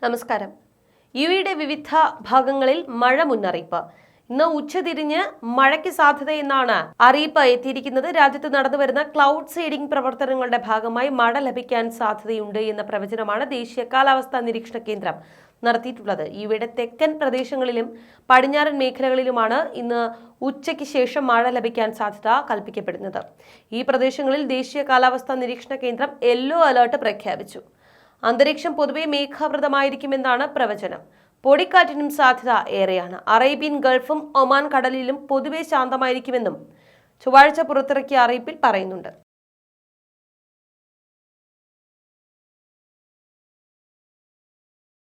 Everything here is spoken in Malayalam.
നമസ്കാരം. യുഎയുടെ വിവിധ ഭാഗങ്ങളിൽ മഴ മുന്നറിയിപ്പ്. ഇന്ന് ഉച്ചതിരിഞ്ഞ് മഴയ്ക്ക് സാധ്യതയെന്നാണ് അറിയിപ്പ് എത്തിയിരിക്കുന്നത്. രാജ്യത്ത് നടന്നുവരുന്ന ക്ലൗഡ് സീഡിംഗ് പ്രവർത്തനങ്ങളുടെ ഭാഗമായി മഴ ലഭിക്കാൻ സാധ്യതയുണ്ട് എന്ന പ്രവചനമാണ് ദേശീയ കാലാവസ്ഥാ നിരീക്ഷണ കേന്ദ്രം നടത്തിയിട്ടുള്ളത്. യുഎയുടെ തെക്കൻ പ്രദേശങ്ങളിലും പടിഞ്ഞാറൻ മേഖലകളിലുമാണ് ഇന്ന് ഉച്ചയ്ക്ക് ശേഷം മഴ ലഭിക്കാൻ സാധ്യത കൽപ്പിക്കപ്പെടുന്നത്. ഈ പ്രദേശങ്ങളിൽ ദേശീയ കാലാവസ്ഥാ നിരീക്ഷണ കേന്ദ്രം യെല്ലോ അലർട്ട് പ്രഖ്യാപിച്ചു. അന്തരീക്ഷം പൊതുവെ മേഘാവൃതമായിരിക്കുമെന്നാണ് പ്രവചനം. പൊടിക്കാറ്റിനും സാധ്യത ഏറെയാണ്. അറേബ്യൻ ഗൾഫും ഒമാൻ കടലിലും പൊതുവെ ശാന്തമായിരിക്കുമെന്നും ചൊവ്വാഴ്ച പുറത്തിറക്കിയ അറിയിപ്പിൽ പറയുന്നുണ്ട്.